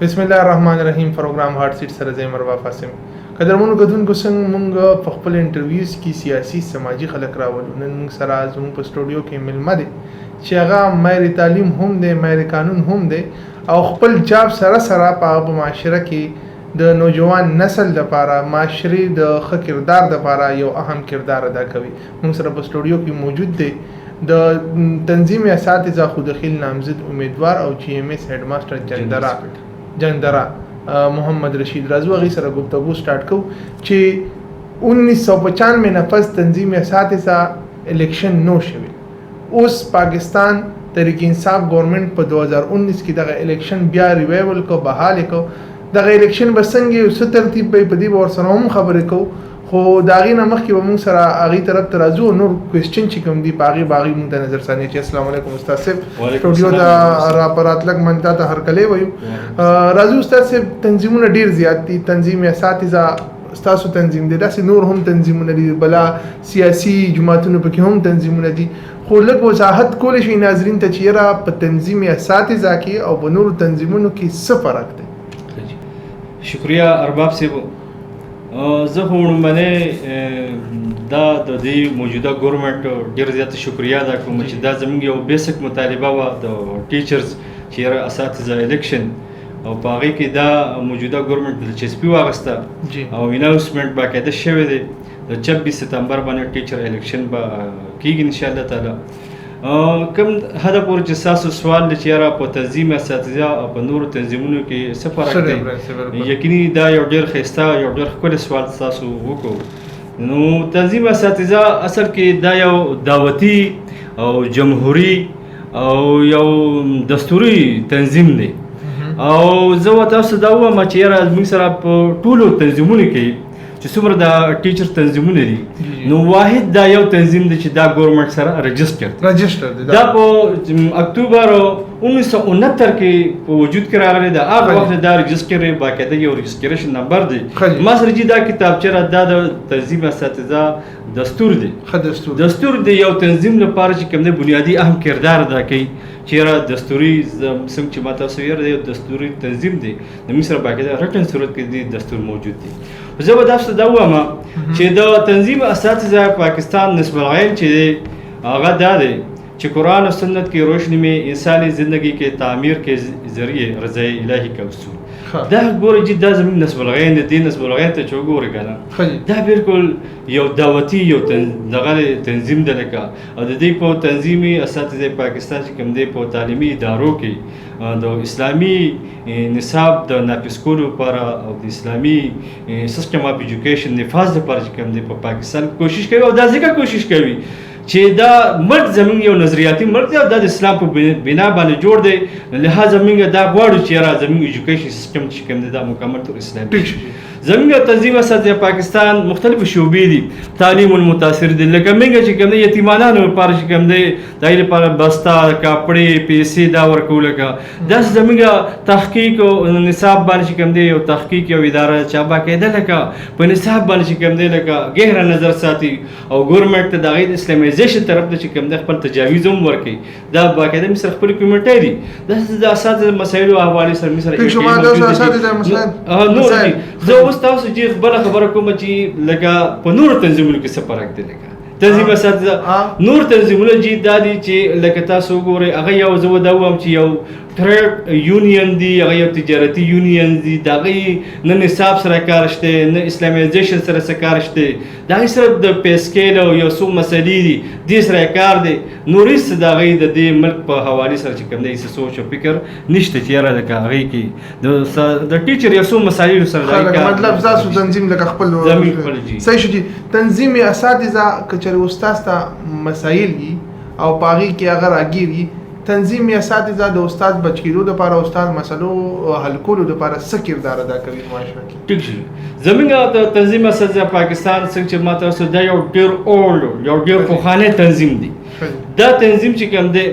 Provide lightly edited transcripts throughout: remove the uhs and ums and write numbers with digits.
بسم الله الرحمن الرحیم پروګرام هارت سیټ سره زه مروا فاسم قدرمنو غدونکو څنګه مونږ په خپل انټرویوز کې سیاسي سماجی خلک راوړو نن موږ سره زموږ په سټوډیو کې ملمه دي چې هغه ماهر تعلیم هم دی ماهر قانون هم دی او خپل جاب سره په معاشره کې د نوجوان نسل لپاره معاشري د ښه کردار لپاره یو اهم کردار ادا کوي. موږ سره په سټوډیو کې موجود دی د تنظیم اساتذه خودخیل نامزد امیدوار او جی ام ایس هډ ماستر جندرا محمد رشید راځو هغې سره گفتگو سٹارټ کوو چې 1995 نه پس تنظیم اساتذه الیکشن نو شوی. اوس پاکستان تحریک انصاف گورنمنٹ په 2019 کې دغه الیکشن بیا ریوایول کو بحال کو دغه الیکشن بسنګ یو څه ترتیب به په دې ور سره هم خبرې کو خو داغې نه مخکې به موږ سره هغې طرف ته راځو نور کوېسچن چې کوم دي په هغې به هغې موږ ته نظر ثانیه چې السلام علیکم استاد صاحب سټوډیو ته راپراتلک من تا ته هرکلی وایو. راځو استاد صاحب تنظیمونه ډېر زیات دي تنظیم اساتذه ستاسو تنظیم دی داسې نور هم تنظیمونه دي بلا سیاسي جماعتونو پکې هم تنظیمونه دي خو لږ وضاحت کولی شي ناظرین ته چې یاره په تنظیم اساتذه کې او په نورو تنظیمونو کې څه فرق دی؟ شکریہ ارباب صاحب. زه خو وړاندې دا د دې موجوده ګورنمنټ ډېر زیاته شکریه ادا کوم چې دا زموږ یو بیسک مطالبه وه د ټیچرز چې اساتذه الیکشن او په هغې کې دا موجوده ګورنمنټ دلچسپي واخیسته او اناونسمنټ باقاعده شوی دی د 26 ستمبر باندې ټیچر الیکشن به کېږي انشاءالله تعالی. کوم حد پورې چې ستاسو سوال دی چې یاره په تنظیم اساتذه او په نورو تنظیمونو کې څه فرق دی یقیني دا یو ډېر ښایسته یو ډېر ښکلی سوال ستاسو وکړو. نو تنظیم اساتذه اصل کې دا یو دعوتي او جمهوري او یو دستوري تنظیم دی او زه تاسو دا ووایم چې یاره زموږ سره په ټولو تنظیمونو کې چې څومره د ټیچر تنظیمونه دي نو واحد دا یو تنظیم دی چې دا ګورنمنټ سره رجسټر دی دا په اکتوبر 1969 کې په وجود کې راغلی دا هغه وخت دا رجسټر باقاعده یو رجسټریشن نمبر دی ما سره چې دا کتابچه را دا د تنظیم اساتذه دستور دی دستور دی یو تنظیم لپاره چې کوم دی بنیادی اهم کردار ادا کوي چې را دستوري څنګه چې ما تاسو یې یو دستوري تنظیم دی د مصر باقاعده رټن صورت کې دی دستور موجود دی. زه به تاسو ته دا ووایم چې د تنظیم اساتذه پاکستان نسب العین چې هغه دا دی چې قرآن و سنت کی روشنی میں انسانی زندگی کے تعمیر کے ذریعے رضا الہی کا اصول دا ګورئ چې دا زموږ نسب العین دی دې نسب العین ته چې وګورئ که نه دا بالکل یو دعوتي یو دغه تنظیم دی لکه او د دې په تنظیمي اساتذه پاکستان چې کوم دی په تعلیمي ادارو کې د اسلامي نصاب د نافذ کولو لپاره او د اسلامي سیسټم اف ایجوکیشن نفاذ لپاره چې کوم دی په پاکستان کوشش کوي او دا ځکه کوشش کوي چې دا ملک زموږ یو نظریاتي ملک دی او دا د اسلام په بنا باندې جوړ دی لهذا موږ دا غواړو چې یاره زموږ ایجوکیشن سیسټم چې کوم دی دا مکمل طور اسلامي شي. زموږ تنظیم اساتذه پاکستان مختلف شعبې دي تعلیم المتاثر دي لکه موږ چې کوم دی یتیمانانو لپاره چې کوم دی د هغې لپاره بسته کاپړې پیسې دا ورکوو لکه داسې زموږ تحقیق او نصاب باندې چې کوم دی یو تحقیق یو اداره چې باقاعده لکه په نصاب باندې چې کوم دی لکه ګهره نظر ساتي او ګورنمنټ ته د هغې د اسلامیزیشن طرف ته چې کوم دی خپل تجاویز هم ورکوي دا باقاعده مصر خپلې کمیټۍ دي داسې د اساتذه مسایلو حوالې سره مصر نور دي. زه اوس تاسو چې بله خبره کوم چې لکه په نورو تنظیمونو کې څه فرق دی لکه تنظیم اساتذه نور تنظیمونه چې دا دي چې لکه تاسو وګورئ هغه یو زه دا ووایم چې یو ټریډ یونین دی هغه یو تجارتي یونین دی د هغې نه نصاب سره کار شته نه اسلامیزیشن سره څه کار شته د هغې سره د پی سکیل او یو څو مسلې دي دې سره کار دی نور هېڅ د هغې د دې ملک په حوالې سره چې کوم دی هېڅ سوچ او فکر نشته چې یاره لکه هغې کې د ټیچر یو څو مسایلو سره مطلب ستاسو تنظیم لکه خپل صحیح شو چې تنظیم اساتذه که چېرې استاد ته مسایل وي او په هغې کې هغه راګیر وي تنظیم اساتذه د استاد بچ کېدو دپاره استاد مسلو حل کولو دپاره څه کردار ادا کوي معاشره کې؟ ټیک شو زموږ د تنظیم اساتذه پاکستان څنګه چې ما تاسو دا یو ډېر اولډ یو ډېر پخوانی تنظیم دی دا تنظیم چې کوم دی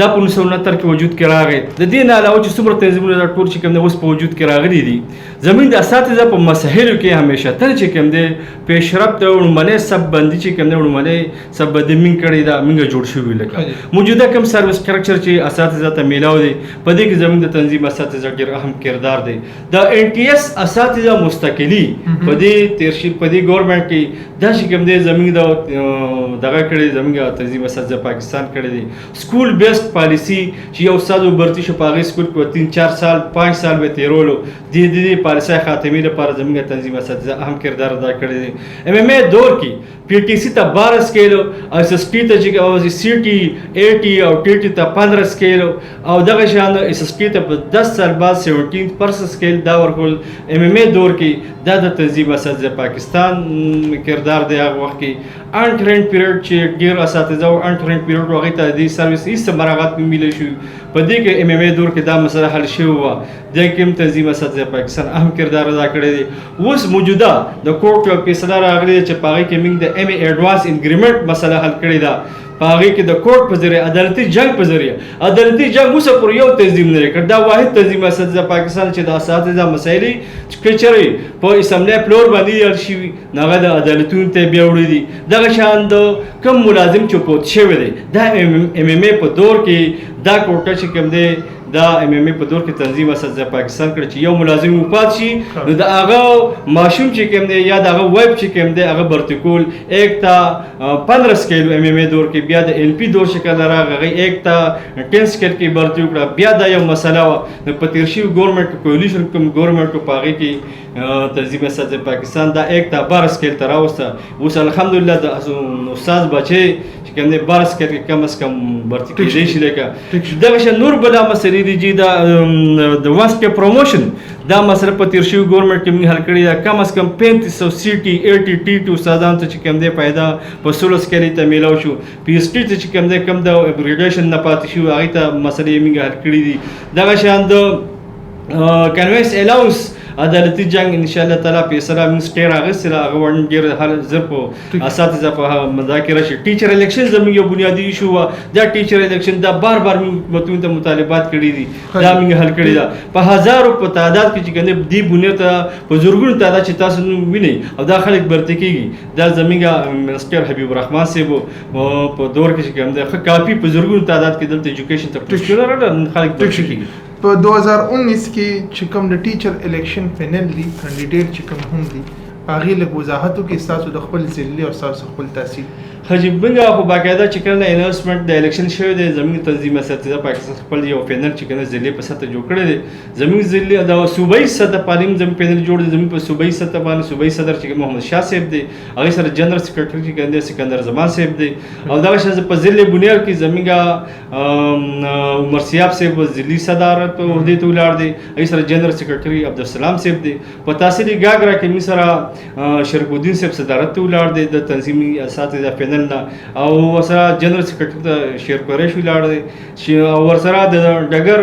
دا په 1969 کې وجود کې راغی. د دې نه علاوه چې څومره تنظیمونه دا ټول چې کوم دی اوس په وجود کې راغلي دي، زموږ د اساتذه په مسایلو کې همیشه تل چې کوم دی پیشرفت او لومړنۍ سب بندي چې کوم دی لومړنۍ سب بندي موږ کړې ده، موږ جوړ شوي لکه موجوده کوم سروس سټرکچر چې اساتذه ته میلاو دی، په دې کې زموږ د تنظیم اساتذه ډېر اهم کردار دی. د ان ټي اس اساتذه مستقلي په دې تیرشي په دې ګورنمنت کې دا چې کوم دی زموږ د دغه کړی زموږ تنظیم اساتذه پاکستان کړی دی. سکول بیسډ پالیسی چې یو استاد وبرتي شو په هغې سکول کې 3-4 سال 5 سال به تیرولو، دې پالیسۍ خاتمې لپاره زموږ تنظیم اساتذه اهم کردار ادا کړی دی. ایم ایم اے دور کې پی ټي سی ته 12 سکیل او اس اس ټي ته چې او سی ټي اے ټي او ټي ټي ته 15 سکیل او دغه شان اس اس ټي ته په 10 سال بعد 17% سکیل دا ورکول. ایم ایم اے دور کې دا د تنظیم اساتذه پاکستان کردار دی. هغه وخت کې انټرنټ پیریډ چې ډیر اساتذه او انټرنټ پیریډ هغه ته د سرویس هیڅ مراعات نه ملي شو، په دې کې ایم ایم اے دور کې دا مسله حل شوی و. د کوم تنظیم اساتذه پاکستان اهم کردار ادا کړی دی. اوس موجوده د کورټ یو فیصله راغلی چې په هغې کې موږ د ایم اے ایډوانس انګریمنټ مسله حل کړې ده. په هغې کې د کورټ په ذریعه عدالتي جنګ په ذریعه عدالتي جنګ اوسه پورې یو تنظیم نه کړ. دا واحد تنظیم اساتذه پاکستان چې د اساتذه مسایلې چې چېرې په اسمبلی پلور باندې یاد شوي نو هغه د عدالتونو ته بیا وړي دي. دغه شان د کوم ملازم چې فوت شوی دی دا ایم ایم اے په دور کې دا کوټه چې کوم دی دا ایم ایم اے په دور کې تنظیم اساتذه پاکستان کړ چې یو ملازم وفات شي نو د هغه ماشوم چې کوم دی یا د هغه ویب چې کوم دی هغه برتی کول 1 تا 15 سکیل ایم ایم اے دور کې، بیا د ایل پی دور شکل راغی 1 تا 10 سکیل کې برتی وکړه. بیا دا یو مسله وه نو په تیر شوي ګورنمنټ کولیشن کوم ګورنمنټ په هغې کې تنظیم اساتذه پاکستان دا 1 تا 12 سکیل ته راوسته. اوس الحمدلله د استاد بچی چې کوم دی 12 سکیل کې کم از کم برتی کېدی شي. لکه دغه شان نور بله مسلې دي چې د وانس پې پروموشن دا مسله په تیر شوي ګورنمنټ کې موږ حل کړې ده. کم از کم 3500 سی ټي اے ټي ټي ټي استادانو ته چې کوم دی پیدا په 16 سکیلې ته میلاو شو. پی ایچ ټي ته چې کوم دی کم د اپګریډیشن نه پاتې شو هغې ته مسلې موږ حل کړي دي. دغه شان د کنوینس الاونس عدالتي جنګ ان شاء الله تعالی فیصله موږ سټیر اخیستې ده. هغه ون ډېر هر زر په اساتذه په مذاکره شي. ټیچر الیکشن زموږ یو بنیادي ایشو وه. دا ټیچر الیکشن دا بار موږ متون ته مطالبات کړي دي، دا موږ حل کړي ده. په هزارو په تعداد کې چې کوم دی بنیاد ته په زرګونو تعداد چې تاسو وینئ او دا خلک برته کېږي. دا زموږ منسټر حبیب الرحمن صاحب په دور کې چې کوم دی ښه کافي په زرګونو تعداد کې دلته ایجوکیشن ته پروفیشنل خلک برته کېږي. په 2019 کې چې کوم د ټیچر الیکشن فینل دي کانډیډیټ چې کوم هم دي هغې لږ وضاحت وکړي ستاسو د خپل ضلع او ستاسو خپل تحصیل. حجیب موږ خو باقاعده چې کله اناونسمنټ د الیکشن شوی دی زموږ تنظیم اساتذه پاکستان خپل یو پینل چې کوم ضلع په سطح جوړ کړی دی. زموږ ضلع د صوبایي سطح باندې زموږ پینل جوړ دی. زموږ په صوبایي سطح باندې صوبایي صدر چې محمد شاه صاحب دی، هغې سره جنرال سیکرټري چې کوم دی سکندر زمان صاحب دی، او دغه شان په ضلع بنیاد کې زموږ عمر سیاب صاحب ضلعي صدارت عهدې ته ولاړ دی، هغې سره جنرال سیکرټري عبدالسلام صاحب دی. په تحصیلي ګاګرا کې موږ سره شریف الدین صاحب صدارت ته ولاړ دی د تنظیمي اساتذه پینل نه، او ورسره جنرال سیکرټري ته شیر قریش ولاړ دی، او ورسره د ډګر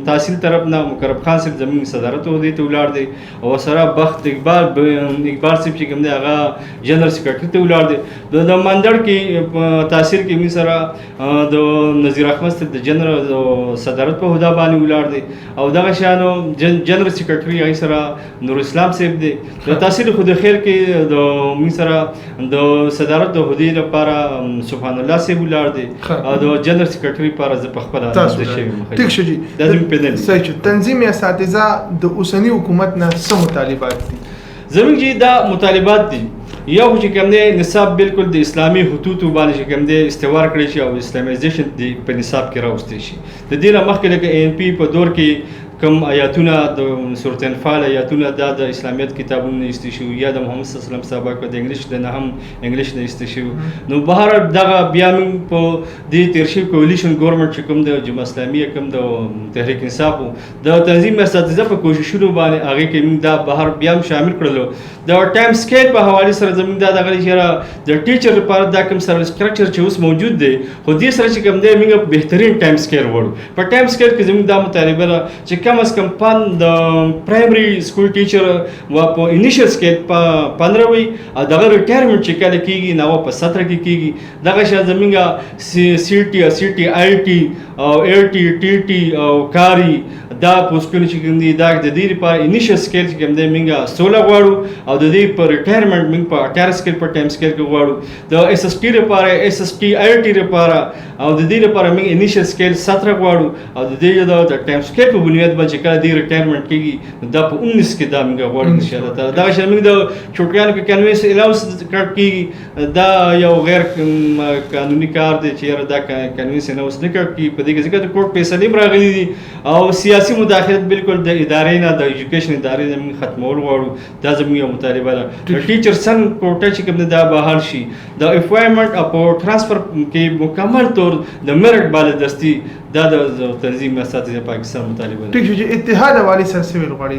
تحصیل طرف نه مقرب خان صاحب زموږ صدارت عهدې ته ولاړ دی، او ورسره بخت اقبال صاحب چې کوم دی هغه جنرال سیکرټري ته ولاړ دی. د مندړ کې تحصیل کې موږ سره د نذیر احمد صاحب د جنرال صدارت په عهده باندې ولاړ دی، او دغه شانو جنرال سیکرټري هغې سره نور اسلام صاحب دی. د تحصیل خود خیر کې د موږ سره د صدارت د عهدې لپاره سبحان الله صاحب ولاړ دی، او د جنرال سیکرټري لپاره زه په خپله نامزد شوی یم. ټیک شو جي. دا زموږ پینل صحیح شو. تنظیم اساتذه د اوسني حکومت نه څه مطالبات دي؟ زموږ چې دا مطالبات دي یو خو چې کوم دی نصاب بالکل د اسلامي حدودو باندې چې کوم دی استوار کړی شي او اسلامیزیشن دی په نصاب کې راوستی شي. د دې نه مخکې لکه اے ان پی په دور کې کوم آیاتونه د سورة انفال آیاتونه دا د اسلامیت کتابونو نه ایستې شوي یا د محمد صلی الله علیه وسلم سبق د انګلیش نه هم انګلیش نه ایستې شوي. نو بهر دغه بیا موږ په دې تېر شوي کولیشن ګورنمنټ چې کوم د جمعه اسلامي کوم د تحریک انصاف د تنظیم اساتذه په کوششونو باندې هغې کې موږ دا بهر بیا هم شامل کړلو. د ټایم سکیل په حوالې سره زموږ دا دغه چې د ټیچر لپاره دا کوم سروس سټرکچر چې اوس موجود دی خو دې سره چې کوم دی موږ بهترین ټایم سکیل غواړو. په ټایم سکیل کې زموږ دا مطالبه ده چې کم از کم د پرایمري سکول ټیچر و په انیشل سکیل په 15 وي او دغه ریټایرمنټ چې کله کېږي نو په 17 کې کېږي دغه شان زمونږ سی ټي آی ټي او ایر ټي ټي ټي او کاري دا پوسټونه چې کوم دي دا د دې لپاره انیشل سکیل چې کوم دی موږ 16 غواړو او د دې په ریټایرمنټ موږ په 18 سکیل په ټایم سکیل کې غواړو د اس اس ټي لپاره اس اس ټي آی ټي لپاره او د دې لپاره موږ انیشل سکیل 17 غواړو او د دې د ټایم سکیل په بنیاد باندې کله د ریټایرمنټ کېږي دا په 19 کې دا موږ غواړو ان شاء الله تعالی دا چې موږ د چوټیانو کې کنوینس الاوس کېږي دا یو غیر قانوني کار دی چې دا کنوینس الاوس نه کېږي په دې کې ځکه د کورټ فیصلې راغلي دي او سیاسي مداخلت بالکل د ادارې نه د ایجوکیشن ادارې نه موږ ختمول غواړو دا زموږ یو مطالبه ده د ټیچر سن کوټه چې کوم دا بحال شي د اپوینټمنټ او ټرانسفر کې مکمل طور د میرټ بالادستی دا د تنظیم اساتذه پاکستان مطالبه ده. ټیک شو چې اتحاد حواله سره سویل غواړي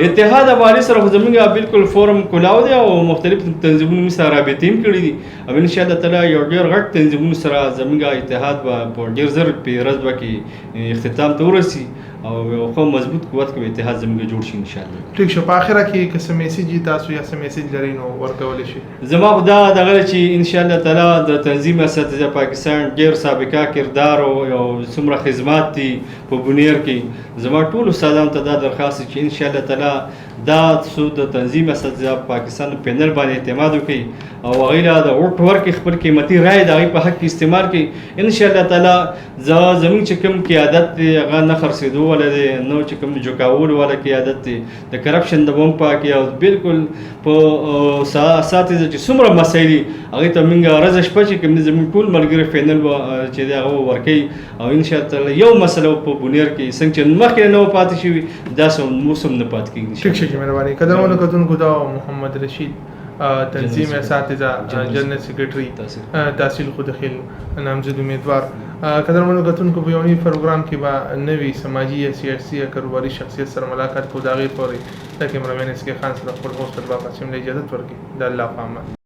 اتحاد حواله سره خو زموږ بالکل فورم کولاو دی او مختلف تنظیمونو سره رابطې هم کړې دي او ان شاء الله تعالی یو ډېر غټ تنظیمونو سره زموږ اتحاد په ډېر زر په ورځ کې اختتام ته ورسي او یو خو مضبوط قوت کې اتحاد زموږ جوړ شي ان شاء الله. ټیک شو په اخره کې که څه میسج تاسو یا څه میسج لرئ نو ورکول شي. زما دا دغه چې ان شاء الله تعالی د تنظیم اساتذه پاکستان ډیر سابقه کردار او څومره خدمات دي په بنیر کې زما ټول استادانو ته دا درخواست چې ان شاء الله تعالی دا څو د تنظیم اساتذه پاکستان پینل باندې اعتماد وکړي او هغه د ووټ ورکړي خپل قیمتي رائے د هغه په حق کې استعمال کړي ان شاء الله تعالی زموږ چې کوم قیادت دی هغه نه خرڅېدو ولا دی نو چې کوم جوکاول ولا قیادت دی د کرپشن د بم پاکي او بالکل په اساتذه چې څومره مسایل هغه ته موږ ورځ شپه چې کوم زموږ ټول ملګری فینل چې دی هغه ورکړي او ان شاء الله تعالی یو مسله په بنیر کې څنګه چې مخکې نه پاتې شوی دا موسم نه پاتې کېږي. ټیک شي مهرباني قدرمنو کتونکو دا محمد رشید تنظیم اساتذه جنرال سیکریټري تحصیل خودخیل نامزد امیدوار قدرمنو کتونکو په یونی پروګرام کې به نوی سماجی یا سیاسي یا کاروباري شخصیت سره ملاقات کو داغه پورې تاکي مرمن اس کې خان سره خپل هوست په قسم له اجازه ورکړي د الله په امان.